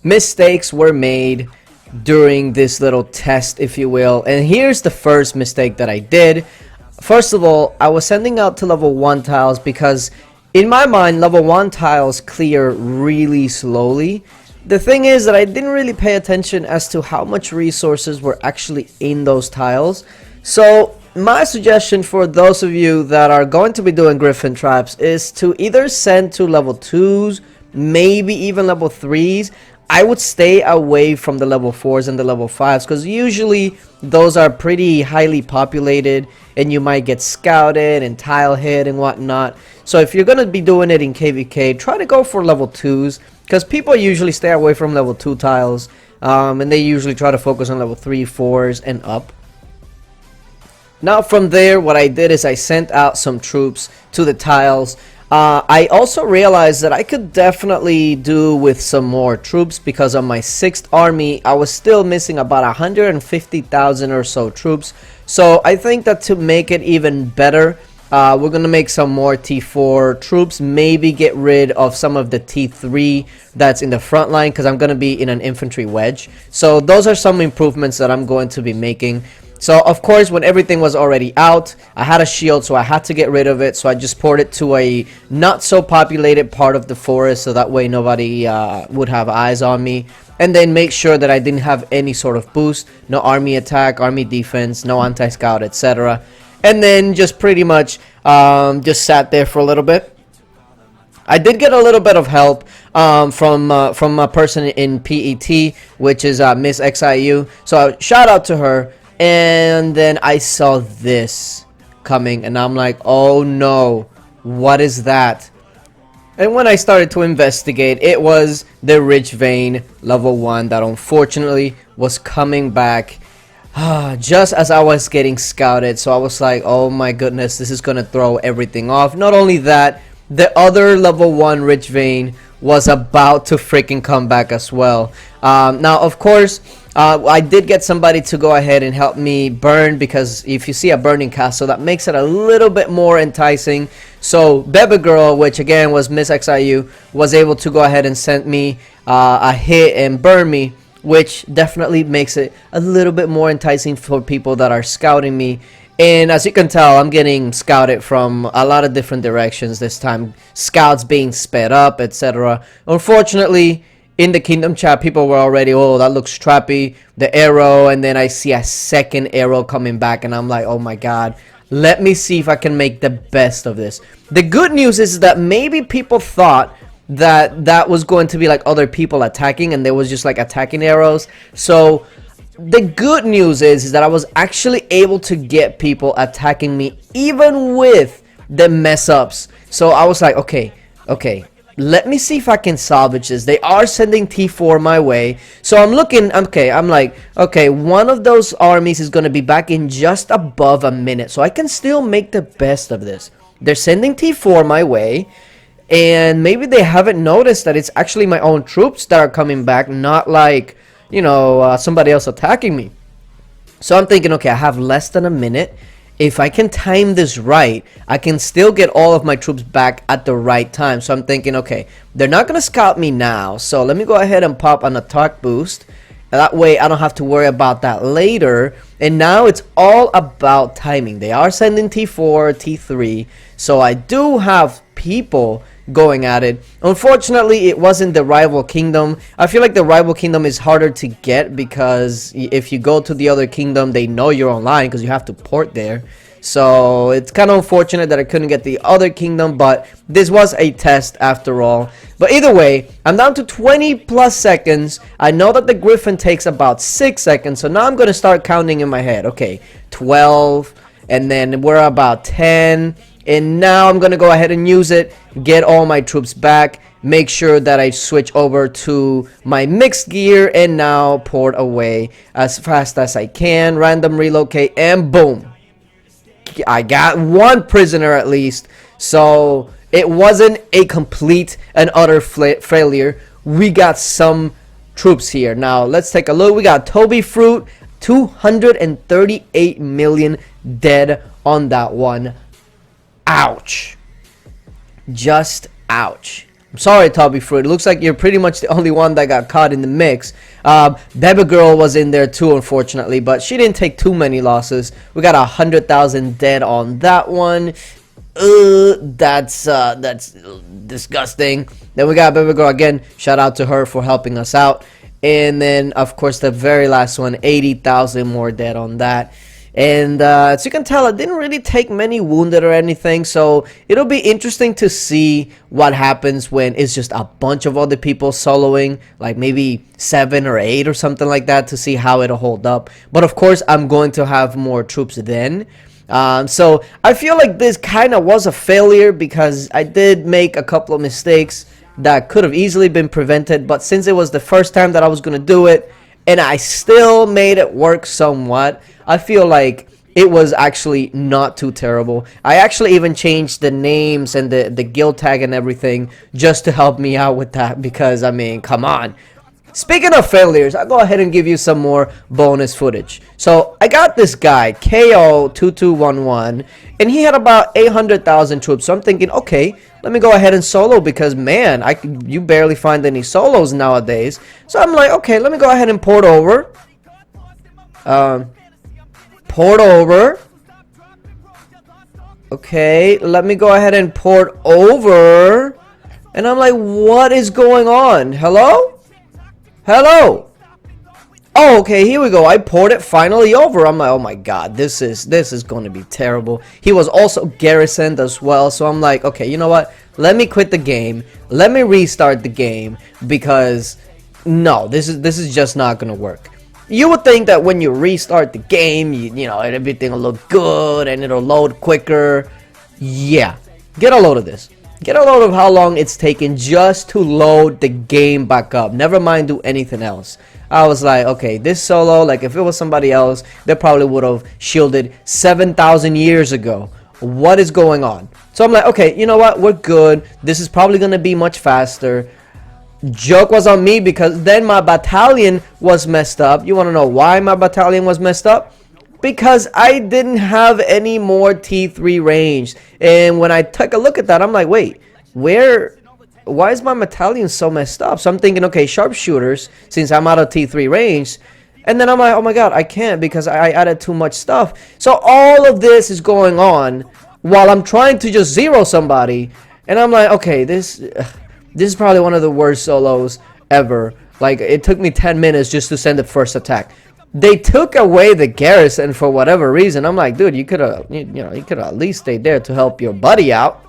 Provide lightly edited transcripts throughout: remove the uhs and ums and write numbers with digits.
mistakes were made during this little test, if you will. And here's the first mistake that I did. First of all, I was sending out to level 1 tiles because in my mind, level 1 tiles clear really slowly. The thing is that I didn't really pay attention as to how much resources were actually in those tiles. So my suggestion for those of you that are going to be doing Gryphon traps is to either send to level 2s, maybe even level 3s. I would stay away from the level 4s and the level 5s because usually those are pretty highly populated and you might get scouted and tile hit and whatnot. So if you're going to be doing it in KvK, try to go for level 2s because people usually stay away from level 2 tiles and they usually try to focus on level 3, 4s and up. Now from there, what I did is I sent out some troops to the tiles. I also realized that I could definitely do with some more troops because on my 6th army I was still missing about 150,000 or so troops. So I think that to make it even better, we're gonna make some more T4 troops, maybe get rid of some of the T3 that's in the front line because I'm gonna be in an infantry wedge. So those are some improvements that I'm going to be making. So of course, when everything was already out, I had a shield, so I had to get rid of it. So I just poured it to a not so populated part of the forest, so that way nobody would have eyes on me. And then make sure that I didn't have any sort of boost, no army attack, army defense, no anti-scout, etc. And then just pretty much just sat there for a little bit. I did get a little bit of help from a person in PET, which is Miss XIU. So shout out to her. And then I saw this coming and I'm like, oh no, what is that? And when I started to investigate, it was the Rich Vein level 1 that unfortunately was coming back just as I was getting scouted. So I was like, oh my goodness, this is gonna throw everything off. Not only that, the other level 1 Rich Vein was about to freaking come back as well. Now of course, I did get somebody to go ahead and help me burn, because if you see a burning castle, that makes it a little bit more enticing. So Bebe Girl, which again was Miss XIU, was able to go ahead and send me a hit and burn me, which definitely makes it a little bit more enticing for people that are scouting me. And as you can tell, I'm getting scouted from a lot of different directions this time. Scouts being sped up, etc. Unfortunately, in the Kingdom chat, people were already, oh, that looks trappy, the arrow, and then I see a second arrow coming back, and I'm like, oh my god, let me see if I can make the best of this. The good news is that maybe people thought that that was going to be like other people attacking, and there was just like attacking arrows. So the good news is that I was actually able to get people attacking me, even with the mess ups. So I was like, okay, let me see if I can salvage this. They are sending T4 my way. So I'm looking, okay, I'm like, okay, one of those armies is going to be back in just above a minute. So I can still make the best of this. They're sending T4 my way. And maybe they haven't noticed that it's actually my own troops that are coming back, not like, you know, somebody else attacking me. So I'm thinking, okay, I have less than a minute. If I can time this right, I can still get all of my troops back at the right time. So I'm thinking, okay, they're not going to scout me now. So let me go ahead and pop an attack boost. That way I don't have to worry about that later. And now it's all about timing. They are sending T4, T3. So I do have people going at it. Unfortunately, it wasn't the rival kingdom. I feel like the rival kingdom is harder to get because if you go to the other kingdom, they know you're online because you have to port there. So it's kind of unfortunate that I couldn't get the other kingdom, but this was a test after all. But either way, I'm down to 20 plus seconds. I know that the Gryphon takes about 6 seconds, so now I'm going to start counting in my head. Okay, 12, and then we're about 10. And now I'm going to go ahead and use it, get all my troops back, make sure that I switch over to my mixed gear, and now port away as fast as I can, random relocate, and boom. I got one prisoner at least, so it wasn't a complete and utter failure. We got some troops here. Now, let's take a look. We got Toby Fruit, 238 million dead on that one. Ouch. Just ouch. I'm sorry, Toby Fruit. It looks like you're pretty much the only one that got caught in the mix. Baby Girl was in there too, unfortunately, but she didn't take too many losses. We got 100,000 dead on that one. That's disgusting. Then we got Baby Girl again. Shout out to her for helping us out. And then, of course, the very last one, 80,000 more dead on that. And as you can tell, I didn't really take many wounded or anything, so it'll be interesting to see what happens when it's just a bunch of other people soloing, like maybe 7 or 8 or something like that, to see how it'll hold up. But of course, I'm going to have more troops then. So I feel like this kind of was a failure because I did make a couple of mistakes that could have easily been prevented, but since it was the first time that I was going to do it, and I still made it work somewhat, I feel like it was actually not too terrible. I actually even changed the names and the guild tag and everything just to help me out with that, because, I mean, come on. Speaking of failures, I'll go ahead and give you some more bonus footage. So, I got this guy, KO2211, and he had about 800,000 troops. So, I'm thinking, okay, let me go ahead and solo because, man, you barely find any solos nowadays. So, I'm like, okay, let me go ahead and port over. Okay, let me go ahead and port over. And I'm like, what is going on? Hello? Hello. Oh, okay, here we go. I poured it finally over. I'm like, oh my god, this is going to be terrible. He was also garrisoned as well, so I'm like, okay, you know what? Let me quit the game. Let me restart the game because no, this is just not going to work. You would think that when you restart the game, you know, everything will look good and it'll load quicker. Yeah. Get a load of this. Get a load of how long it's taken just to load the game back up. Never mind do anything else. I was like, okay, this solo, like if it was somebody else, they probably would have shielded 7,000 years ago. What is going on? So I'm like, okay, you know what? We're good. This is probably going to be much faster. Joke was on me because then my battalion was messed up. You want to know why my battalion was messed up? Because I didn't have any more T3 range. And when I took a look at that, I'm like, wait, why is my battalion so messed up? So I'm thinking, okay, sharpshooters, since I'm out of T3 range. And then I'm like, oh my god, I can't because I added too much stuff. So all of this is going on while I'm trying to just zero somebody. And I'm like, okay, this is probably one of the worst solos ever. Like, it took me 10 minutes just to send the first attack. They took away the garrison for whatever reason. I'm like, dude, you could have, you could have at least stayed there to help your buddy out.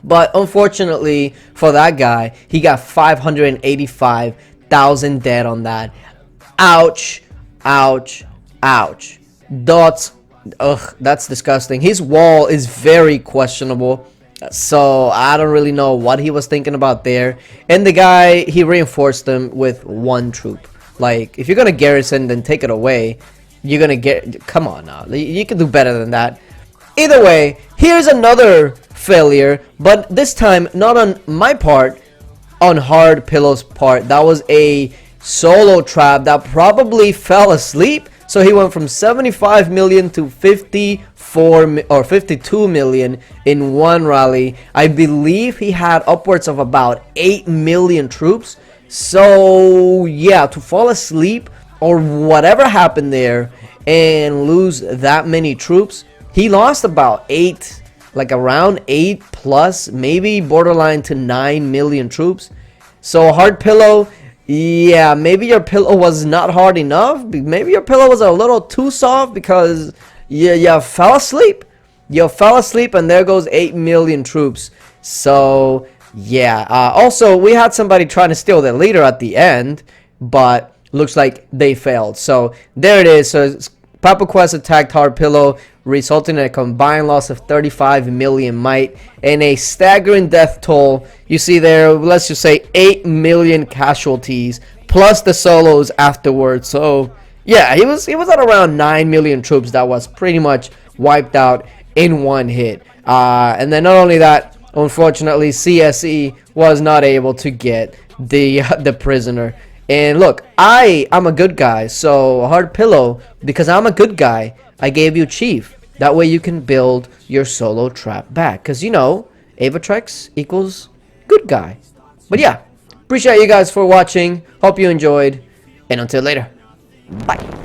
But unfortunately for that guy, he got 585,000 dead on that. Ouch, ouch, ouch. That's disgusting. His wall is very questionable. So I don't really know what he was thinking about there. And the guy, he reinforced them with 1 troop. Like, if you're gonna garrison, then take it away. You're gonna come on now. You can do better than that. Either way, here's another failure, but this time not on my part, on Hard Pillow's part. That was a solo trap that probably fell asleep. So he went from 75 million to 54 or 52 million in one rally. I believe he had upwards of about 8 million troops. So yeah, to fall asleep or whatever happened there and lose that many troops, he lost about 8, like around 8 plus, maybe borderline to 9 million troops. So Hard Pillow, yeah, maybe your pillow was not hard enough. Maybe your pillow was a little too soft because you fell asleep. You fell asleep and there goes 8 million troops. So yeah, also we had somebody trying to steal their leader at the end, but looks like they failed. So there it is. So Papa Quest attacked Hard Pillow, resulting in a combined loss of 35 million might and a staggering death toll. You see there, let's just say 8 million casualties plus the solos afterwards. So yeah, he was at around 9 million troops that was pretty much wiped out in one hit. And then not only that, unfortunately, CSE was not able to get the prisoner. And look, I'm a good guy, so Hard Pillow, because I'm a good guy, I gave you Chief. That way you can build your solo trap back. Because, you know, Aevatrex equals good guy. But yeah, appreciate you guys for watching. Hope you enjoyed. And until later, bye.